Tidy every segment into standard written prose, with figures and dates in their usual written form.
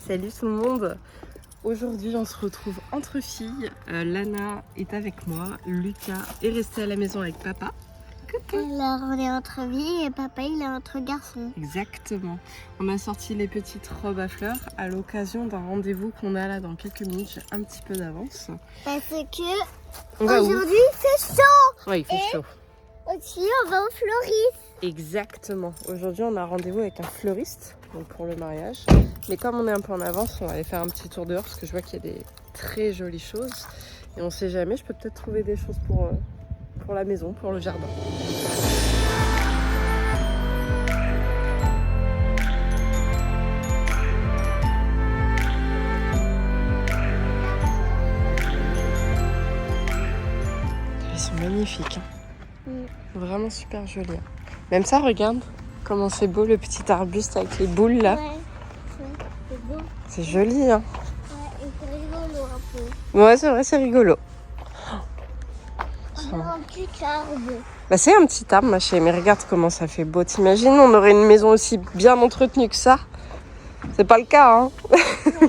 Salut tout le monde. Aujourd'hui on se retrouve entre filles. Lana est avec moi, Lucas est resté à la maison avec papa. Coucou. Alors on est entre filles et papa il est entre garçons. Exactement. On a sorti les petites robes à fleurs à l'occasion d'un rendez-vous qu'on a là dans quelques minutes. J'ai un petit peu d'avance. Parce que Aujourd'hui c'est chaud. Ouais, il fait chaud. Aussi on va au fleuriste. Exactement. Aujourd'hui on a rendez-vous avec un fleuriste donc pour le mariage. Mais comme on est un peu en avance, on va aller faire un petit tour dehors parce que je vois qu'il y a des très jolies choses. Et on sait jamais, je peux peut-être trouver des choses pour la maison, pour le jardin. Ils sont magnifiques. Hein. Vraiment super jolis. Hein. Même ça, regarde comment c'est beau le petit arbuste avec les boules là. Ouais, c'est beau. C'est joli. Hein. Ouais, et c'est rigolo un peu. Ouais, c'est vrai, c'est rigolo. On a un petit arbre. Bah c'est un petit arbre ma chérie, mais regarde comment ça fait beau. T'imagines, on aurait une maison aussi bien entretenue que ça? C'est pas le cas, hein. Ouais.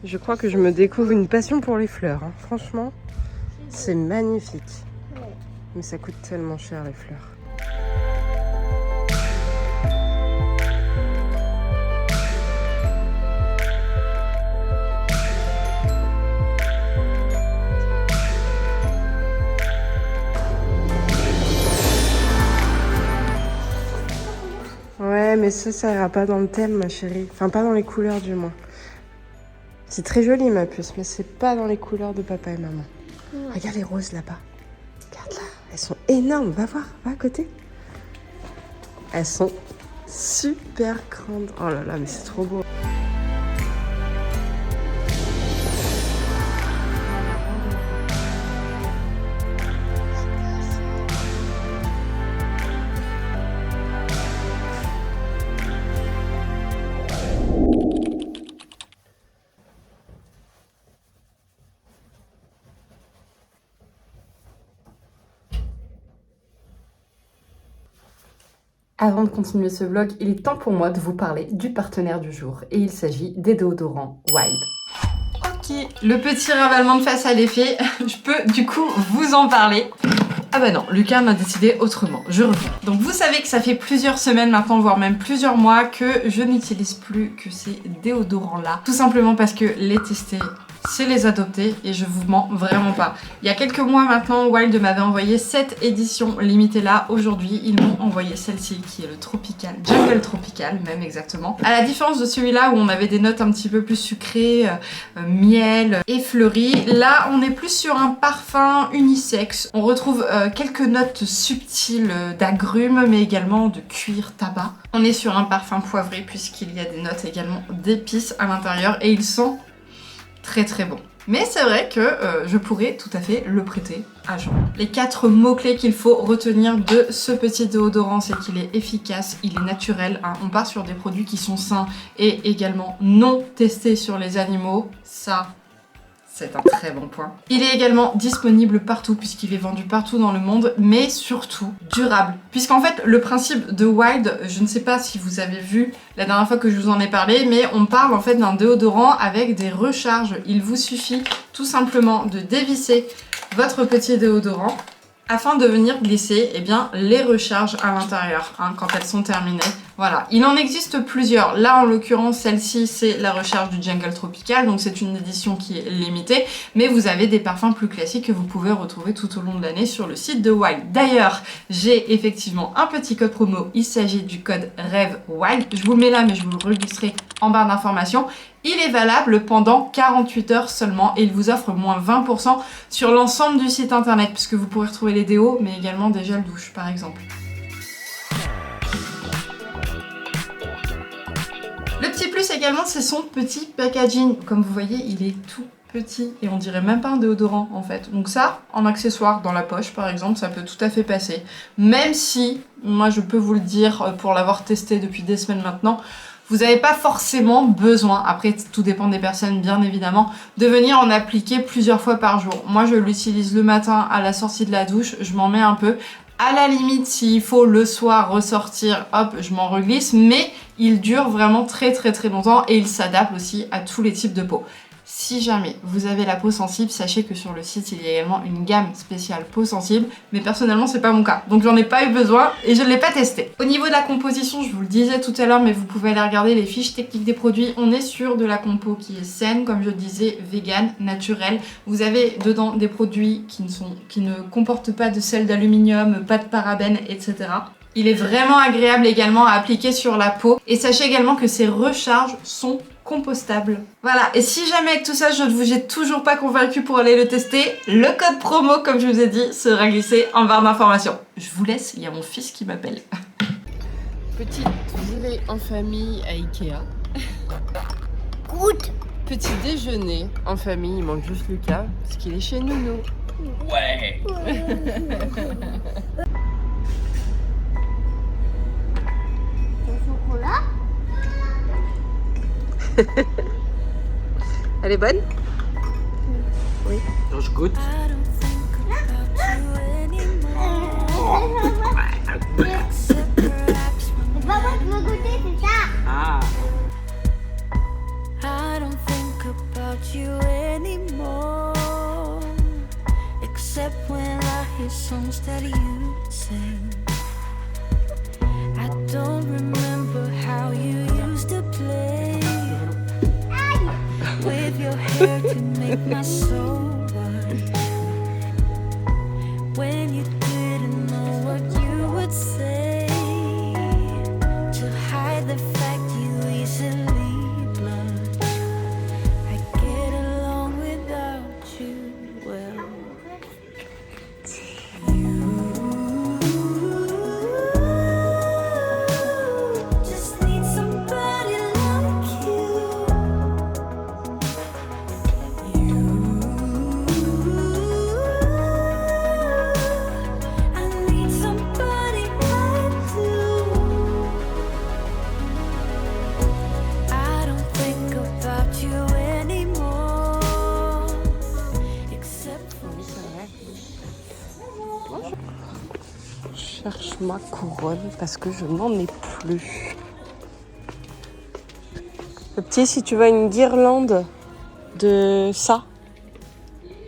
Je crois que je me découvre une passion pour les fleurs, hein. Franchement, c'est magnifique. Ouais. Mais ça coûte tellement cher les fleurs. Ouais, mais ça ira pas dans le thème, ma chérie. Enfin, pas dans les couleurs, du moins. C'est très joli, ma puce, mais c'est pas dans les couleurs de papa et maman. Ouais. Regarde les roses là-bas. Regarde là. Elles sont énormes. Va voir, va à côté. Elles sont super grandes. Oh là là, mais c'est trop beau. Avant de continuer ce vlog, il est temps pour moi de vous parler du partenaire du jour et il s'agit des déodorants Wild. Ok, le petit ravalement de face à l'effet, je peux du coup vous en parler. Ah bah non, Lucas m'a décidé autrement, je reviens. Donc vous savez que ça fait plusieurs semaines maintenant, voire même plusieurs mois que je n'utilise plus que ces déodorants là. Tout simplement parce que les tester, c'est les adopter et je vous mens vraiment pas. Il y a quelques mois maintenant, Wild m'avait envoyé cette édition limitée là. Aujourd'hui, ils m'ont envoyé celle-ci qui est le Tropical, Jungle Tropical même exactement. À la différence de celui-là où on avait des notes un petit peu plus sucrées, miel et fleuri, là on est plus sur un parfum unisexe. On retrouve quelques notes subtiles d'agrumes mais également de cuir, tabac. On est sur un parfum poivré puisqu'il y a des notes également d'épices à l'intérieur et ils sont très très bon. Mais c'est vrai que je pourrais tout à fait le prêter à Jean. Les 4 mots-clés qu'il faut retenir de ce petit déodorant, c'est qu'il est efficace, il est naturel. Hein. On part sur des produits qui sont sains et également non testés sur les animaux. Ça, c'est un très bon point. Il est également disponible partout puisqu'il est vendu partout dans le monde, mais surtout durable. Puisqu'en fait, le principe de Wild, je ne sais pas si vous avez vu la dernière fois que je vous en ai parlé, mais on parle en fait d'un déodorant avec des recharges. Il vous suffit tout simplement de dévisser votre petit déodorant afin de venir glisser les recharges à l'intérieur quand elles sont terminées. Voilà, il en existe plusieurs. Là, en l'occurrence, celle-ci, c'est la recharge du Jungle Tropical. Donc, c'est une édition qui est limitée. Mais vous avez des parfums plus classiques que vous pouvez retrouver tout au long de l'année sur le site de Wild. D'ailleurs, j'ai effectivement un petit code promo. Il s'agit du code Rêve Wild. Je vous le mets là, mais je vous le reglisserai en barre d'informations. Il est valable pendant 48 heures seulement et il vous offre moins 20% sur l'ensemble du site internet puisque vous pourrez retrouver les déos, mais également des gels douche, par exemple. Le petit plus également, c'est son petit packaging. Comme vous voyez, il est tout petit et on dirait même pas un déodorant en fait. Donc ça, en accessoire dans la poche par exemple, ça peut tout à fait passer. Même si, moi je peux vous le dire pour l'avoir testé depuis des semaines maintenant, vous n'avez pas forcément besoin, après tout dépend des personnes bien évidemment, de venir en appliquer plusieurs fois par jour. Moi je l'utilise le matin à la sortie de la douche, je m'en mets un peu. À la limite, s'il faut le soir ressortir, hop, je m'en reglisse, mais Il dure vraiment très longtemps et il s'adapte aussi à tous les types de peau. Si jamais vous avez la peau sensible, sachez que sur le site il y a également une gamme spéciale peau sensible, mais personnellement c'est pas mon cas, donc j'en ai pas eu besoin et je ne l'ai pas testé. Au niveau de la composition, je vous le disais tout à l'heure, mais vous pouvez aller regarder les fiches techniques des produits, on est sur de la compo qui est saine, comme je disais, vegan, naturelle. Vous avez dedans des produits qui ne comportent pas de sel d'aluminium, pas de parabènes, etc. Il est vraiment agréable également à appliquer sur la peau. Et sachez également que ces recharges sont compostables. Voilà, et si jamais avec tout ça je ne vous ai toujours pas convaincu pour aller le tester, le code promo, comme je vous ai dit, sera glissé en barre d'informations. Je vous laisse, il y a mon fils qui m'appelle. Petit dîner en famille à Ikea. Goûte. Petit déjeuner en famille, il manque juste Lucas, parce qu'il est chez Nounou. Ouais. Chocolat. Elle est bonne? Oui. Donc je goûte. C'est pas moi qui veux goûter, c'est ça. Ah. I don't think about you anymore, except when I hear songs that you sing. I don't remember how you used to play with your hair to make my soul burn, when you didn't know what you would say to hide the fact you easily blush. I get along without you well. Just need somebody like you. I need somebody like you. I don't think about you anymore, except for Je cherche ma couronne parce que je n'en ai plus. Le petit, si tu veux une guirlande de ça.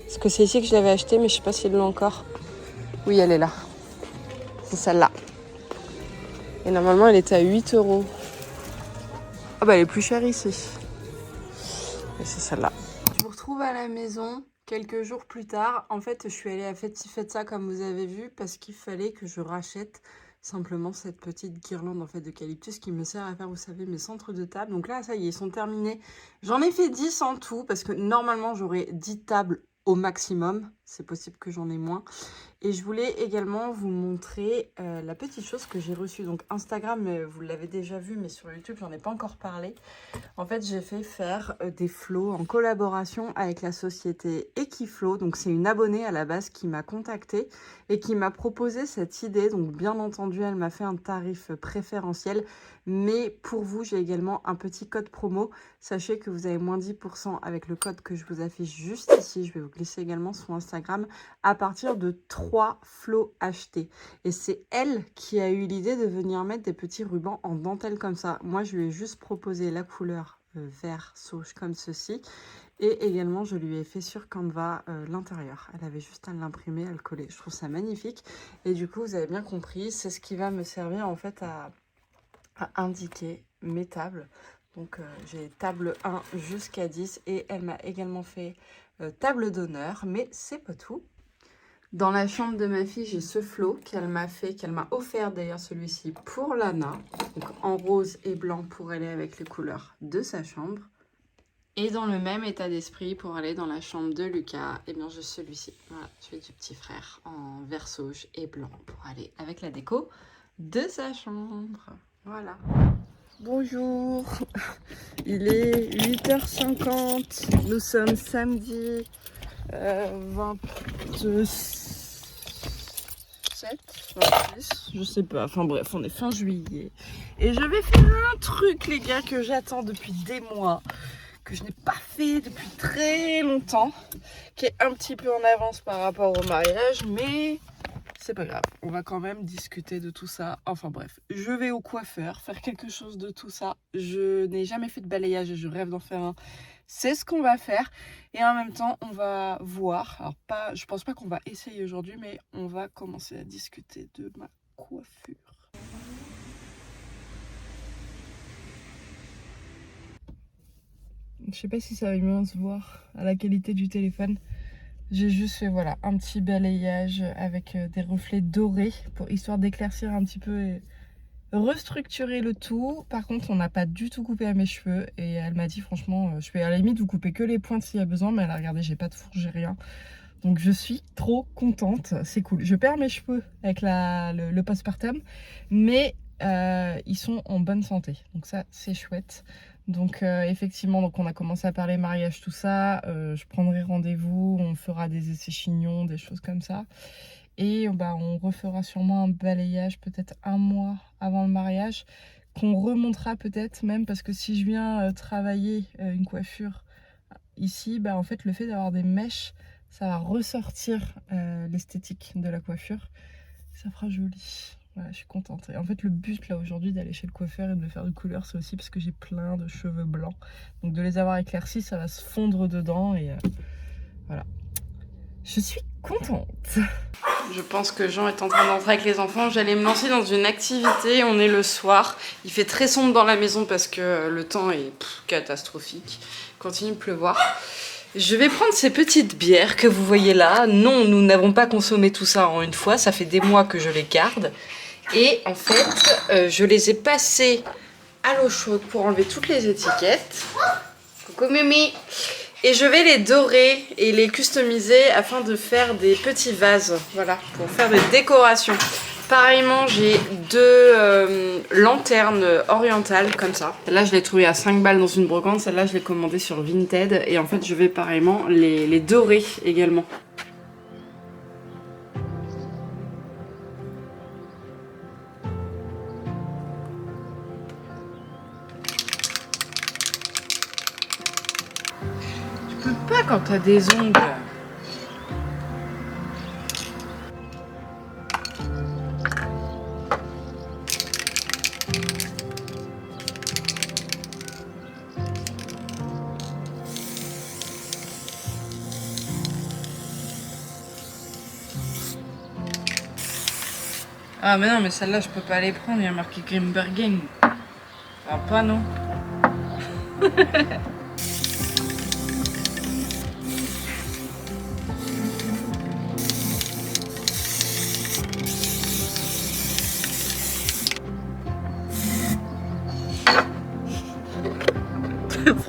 Parce que c'est ici que je l'avais acheté, mais je sais pas si elle l'a encore. Oui, elle est là. C'est celle-là. Et normalement, elle était à 8 €. Ah bah, elle est plus chère ici. Et c'est celle-là. Je vous retrouve à la maison quelques jours plus tard. En fait, je suis allée à Faites ça comme vous avez vu parce qu'il fallait que je rachète simplement cette petite guirlande en fait d'eucalyptus qui me sert à faire, vous savez, mes centres de table. Donc là, ça y est, ils sont terminés. J'en ai fait 10 en tout parce que normalement, j'aurais 10 tables au maximum. C'est possible que j'en ai moins. Et je voulais également vous montrer la petite chose que j'ai reçue. Donc Instagram, vous l'avez déjà vu, mais sur YouTube, j'en ai pas encore parlé. En fait, j'ai fait faire des flots en collaboration avec la société Equiflow. Donc c'est une abonnée à la base qui m'a contactée et qui m'a proposé cette idée. Donc bien entendu, elle m'a fait un tarif préférentiel. Mais pour vous, j'ai également un petit code promo. Sachez que vous avez moins 10% avec le code que je vous affiche juste ici. Je vais vous glisser également sur Instagram à partir de 3 flots achetés. Et c'est elle qui a eu l'idée de venir mettre des petits rubans en dentelle comme ça. Moi, je lui ai juste proposé la couleur vert sauge comme ceci. Et également, je lui ai fait sur Canva l'intérieur. Elle avait juste à l'imprimer, à le coller. Je trouve ça magnifique. Et du coup, vous avez bien compris, c'est ce qui va me servir en fait à indiquer mes tables. Donc j'ai table 1 jusqu'à 10 et elle m'a également fait table d'honneur, mais c'est pas tout. Dans la chambre de ma fille, j'ai ce flot qu'elle m'a fait, qu'elle m'a offert d'ailleurs celui-ci pour Lana, donc en rose et blanc pour aller avec les couleurs de sa chambre. Et dans le même état d'esprit pour aller dans la chambre de Lucas, et bien j'ai celui-ci. Voilà, je fais du petit frère en vert sauge et blanc pour aller avec la déco de sa chambre. Voilà. Bonjour, il est 8h50, nous sommes samedi 27, 26, je sais pas, enfin bref, on est fin juillet. Et je vais faire un truc les gars que j'attends depuis des mois, que je n'ai pas fait depuis très longtemps, qui est un petit peu en avance par rapport au mariage, mais c'est pas grave. On va quand même discuter de tout ça. Enfin bref, je vais au coiffeur, faire quelque chose de tout ça. Je n'ai jamais fait de balayage et je rêve d'en faire un. C'est ce qu'on va faire. Et en même temps, on va voir. Alors je pense pas qu'on va essayer aujourd'hui, mais on va commencer à discuter de ma coiffure. Je sais pas si ça va bien se voir à la qualité du téléphone. J'ai juste fait voilà, un petit balayage avec des reflets dorés pour histoire d'éclaircir un petit peu et restructurer le tout. Par contre, on n'a pas du tout coupé à mes cheveux et elle m'a dit franchement, je peux à la limite vous couper que les pointes s'il y a besoin, mais elle a regardé, j'ai pas de fourche, j'ai rien. Donc je suis trop contente, c'est cool. Je perds mes cheveux avec le postpartum, mais ils sont en bonne santé, donc ça c'est chouette. Donc effectivement, donc on a commencé à parler mariage, tout ça. Je prendrai rendez-vous, on fera des essais chignons, des choses comme ça. Et bah, on refera sûrement un balayage peut-être un mois avant le mariage, qu'on remontera peut-être même, parce que si je viens travailler une coiffure ici, bah, en fait le fait d'avoir des mèches, ça va ressortir l'esthétique de la coiffure. Ça fera joli. Voilà, je suis contente. Et en fait, le but là aujourd'hui d'aller chez le coiffeur et de me faire de couleur, c'est aussi parce que j'ai plein de cheveux blancs. Donc de les avoir éclaircis, ça va se fondre dedans et voilà. Je suis contente. Je pense que Jean est en train d'entrer avec les enfants. J'allais me lancer dans une activité. On est le soir. Il fait très sombre dans la maison parce que le temps est catastrophique. Il continue de pleuvoir. Je vais prendre ces petites bières que vous voyez là. Non, nous n'avons pas consommé tout ça en une fois. Ça fait des mois que je les garde. Et en fait, je les ai passées à l'eau chaude pour enlever toutes les étiquettes. Coucou Mimi. Et je vais les dorer et les customiser afin de faire des petits vases. Voilà, pour faire des décorations. Pareillement, j'ai deux lanternes orientales comme ça. Celle-là, je l'ai trouvée à 5 balles dans une brocante. Celle-là, je l'ai commandée sur Vinted. Et en fait, je vais pareillement les dorer également. Tu peux pas quand t'as des ongles. Ah mais non, mais celle-là je peux pas les prendre, il y a marqué Grimbergen. Ah pas non.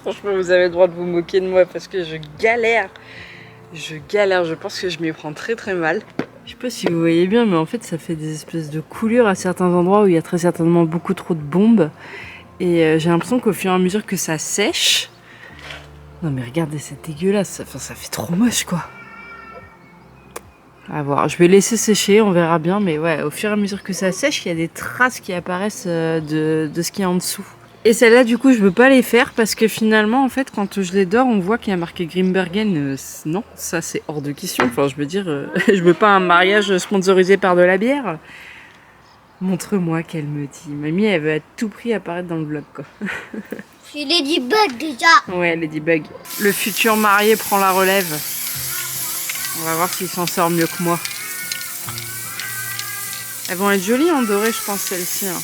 Franchement, vous avez le droit de vous moquer de moi parce que je galère. Je pense que je m'y prends très très mal. Je sais pas si vous voyez bien, mais en fait ça fait des espèces de coulures à certains endroits où il y a très certainement beaucoup trop de bombes. Et j'ai l'impression qu'au fur et à mesure que ça sèche... Non mais regardez, c'est dégueulasse, ça fait trop moche quoi. À voir, je vais laisser sécher, on verra bien. Mais ouais, au fur et à mesure que ça sèche, il y a des traces qui apparaissent de ce qu'il y a en dessous. Et celles-là, du coup, je veux pas les faire parce que finalement, en fait, quand je les dors, on voit qu'il y a marqué Grimbergen. Non, ça c'est hors de question. Enfin, je veux dire, je veux pas un mariage sponsorisé par de la bière. Montre-moi qu'elle me dit. Mamie, elle veut à tout prix apparaître dans le vlog, quoi. C'est Ladybug déjà. Ouais, Ladybug. Le futur marié prend la relève. On va voir s'il s'en sort mieux que moi. Elles vont être jolies en doré, je pense, celles-ci. Hein.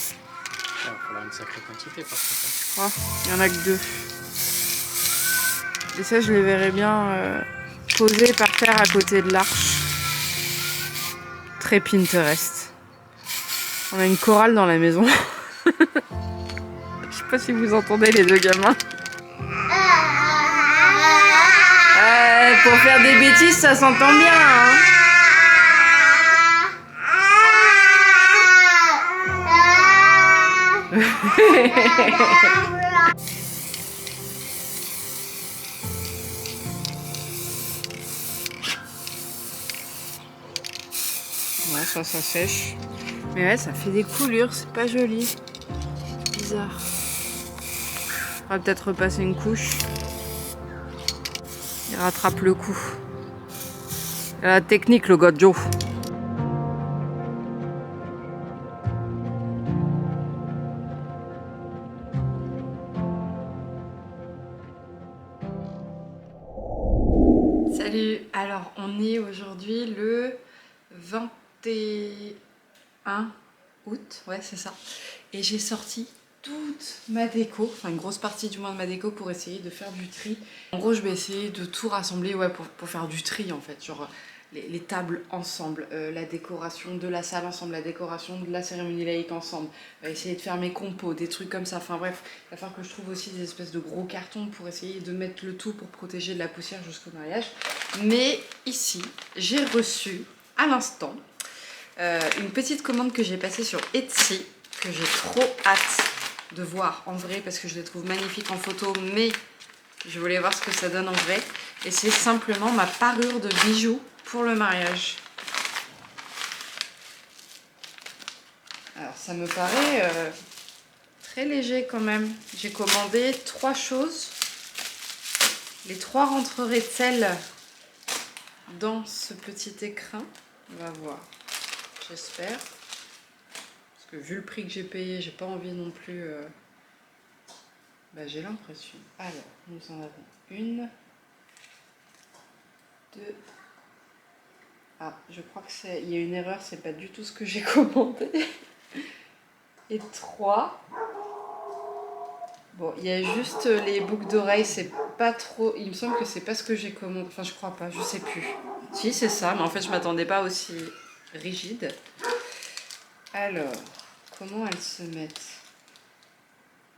Il va falloir une sacrée quantité par contre. Oh, il y en a que 2. Et ça, je les verrais bien posées par terre à côté de l'arche. Très Pinterest. On a une chorale dans la maison. Je sais pas si vous entendez les deux gamins. Pour faire des bêtises, ça s'entend bien. Hein. Ouais, ça sèche. Mais ouais, ça fait des coulures, c'est pas joli. C'est bizarre. On va peut-être repasser une couche. Il rattrape le coup. La technique, le gojo. Salut. Alors on est aujourd'hui le 21 août, ouais c'est ça. Et j'ai sorti toute ma déco, enfin une grosse partie du moins de ma déco pour essayer de faire du tri. En gros je vais essayer de tout rassembler ouais, pour faire du tri en fait, genre les tables ensemble, la décoration de la salle ensemble, la décoration de la cérémonie laïque ensemble, essayer de faire mes compos, des trucs comme ça, enfin bref, il va falloir que je trouve aussi des espèces de gros cartons pour essayer de mettre le tout pour protéger de la poussière jusqu'au mariage. Mais ici, j'ai reçu à l'instant une petite commande que j'ai passée sur Etsy, que j'ai trop hâte de voir en vrai parce que je les trouve magnifiques en photo, mais je voulais voir ce que ça donne en vrai. Et c'est simplement ma parure de bijoux pour le mariage. Alors ça me paraît très léger quand même. J'ai commandé 3 choses. Les 3 rentreraient-elles dans ce petit écrin? On va voir. J'espère. Parce que vu le prix que j'ai payé, j'ai pas envie non plus... Bah, j'ai l'impression. Alors, nous en avons 1, 2... Ah, je crois que il y a une erreur, c'est pas du tout ce que j'ai commandé. Et 3. Bon, il y a juste les boucles d'oreilles, c'est pas trop... Il me semble que c'est pas ce que j'ai commandé. Enfin, je crois pas, je sais plus. Si, c'est ça, mais en fait, je m'attendais pas aussi rigide. Alors, comment elles se mettent?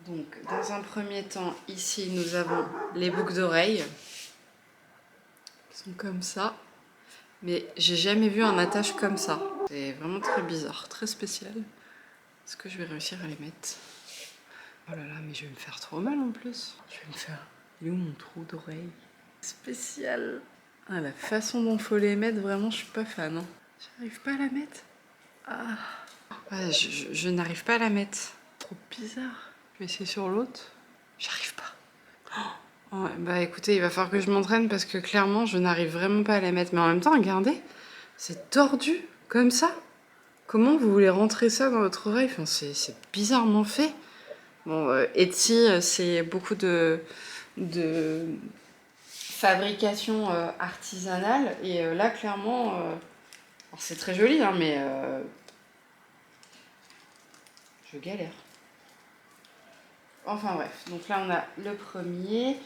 Donc, dans un premier temps, ici, nous avons les boucles d'oreilles. Qui sont comme ça. Mais j'ai jamais vu un attache comme ça. C'est vraiment très bizarre, très spécial. Est-ce que je vais réussir à les mettre? Oh là là, mais je vais me faire trop mal en plus. Je vais me faire... Il est où mon trou d'oreille? Spécial. Ah, la façon dont faut les mettre, vraiment, je suis pas fan. Hein. J'arrive pas à la mettre. Ah. Ouais, je n'arrive pas à la mettre. Trop bizarre. Je vais essayer sur l'autre. J'arrive pas. Ouais, bah écoutez, il va falloir que je m'entraîne parce que clairement, je n'arrive vraiment pas à la mettre. Mais en même temps, regardez, c'est tordu comme ça. Comment vous voulez rentrer ça dans votre oreille? Enfin, c'est bizarrement fait. Bon, Etsy, c'est beaucoup de fabrication artisanale. Et là, clairement, c'est très joli, hein, mais je galère. Enfin bref, donc là, on a le premier.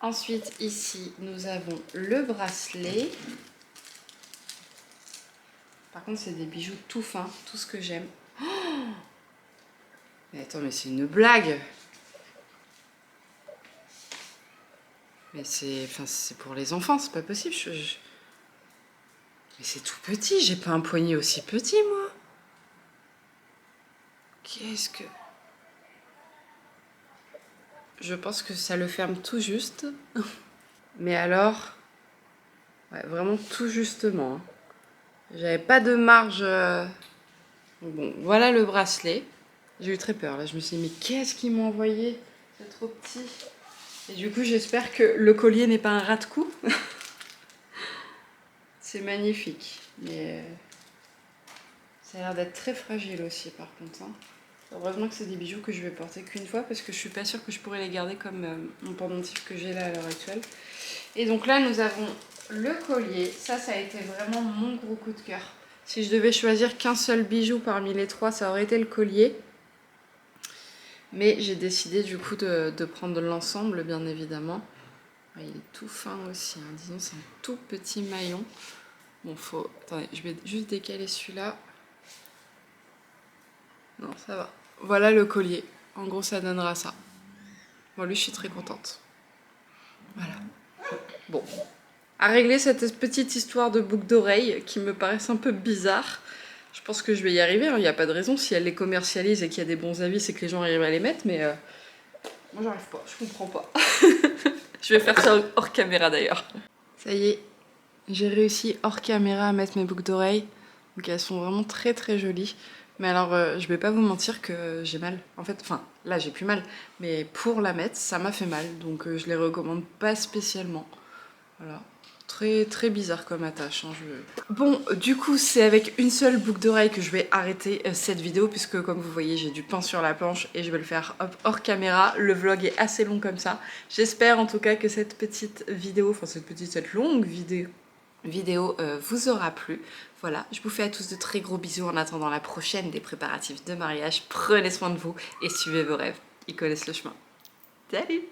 Ensuite, ici, nous avons le bracelet. Par contre, c'est des bijoux tout fins, tout ce que j'aime. Oh, mais attends, mais c'est une blague. Mais c'est pour les enfants, c'est pas possible. Mais c'est tout petit, j'ai pas un poignet aussi petit, moi. Qu'est-ce que... Je pense que ça le ferme tout juste. Mais alors... Ouais, vraiment tout justement. J'avais pas de marge... Bon, voilà le bracelet. J'ai eu très peur, là. Je me suis dit, mais qu'est-ce qu'ils m'ont envoyé? C'est trop petit. Et du coup, j'espère que le collier n'est pas un ras de cou. C'est magnifique. Mais ça a l'air d'être très fragile aussi, par contre. Hein. Heureusement que c'est des bijoux que je vais porter qu'une fois parce que je suis pas sûre que je pourrais les garder comme mon pendentif que j'ai là à l'heure actuelle. Et donc là, nous avons le collier. Ça a été vraiment mon gros coup de cœur. Si je devais choisir qu'un seul bijou parmi les 3, ça aurait été le collier. Mais j'ai décidé du coup de prendre l'ensemble, bien évidemment. Il est tout fin aussi, hein. Disons c'est un tout petit maillon. Bon, faut... Attendez, je vais juste décaler celui-là. Non, ça va. Voilà le collier. En gros, ça donnera ça. Bon, lui, je suis très contente. Voilà. Bon. À régler cette petite histoire de boucles d'oreilles qui me paraissent un peu bizarres. Je pense que je vais y arriver. Il n'y a pas de raison. Si elle les commercialise et qu'il y a des bons avis, c'est que les gens arrivent à les mettre. Mais moi, j'arrive pas. Je comprends pas. Je vais faire ça hors caméra d'ailleurs. Ça y est. J'ai réussi hors caméra à mettre mes boucles d'oreilles. Donc elles sont vraiment très très jolies. Mais alors, je vais pas vous mentir que j'ai mal. En fait, enfin, là j'ai plus mal. Mais pour la mettre, ça m'a fait mal. Donc je les recommande pas spécialement. Voilà. Très très bizarre comme attache. Hein, Bon, du coup, c'est avec une seule boucle d'oreille que je vais arrêter cette vidéo, puisque comme vous voyez, j'ai du pain sur la planche et je vais le faire hors caméra. Le vlog est assez long comme ça. J'espère en tout cas que cette petite vidéo, enfin cette longue vidéo vous aura plu. Voilà, je vous fais à tous de très gros bisous en attendant la prochaine des préparatifs de mariage. Prenez soin de vous et suivez vos rêves. Ils connaissent le chemin. Salut!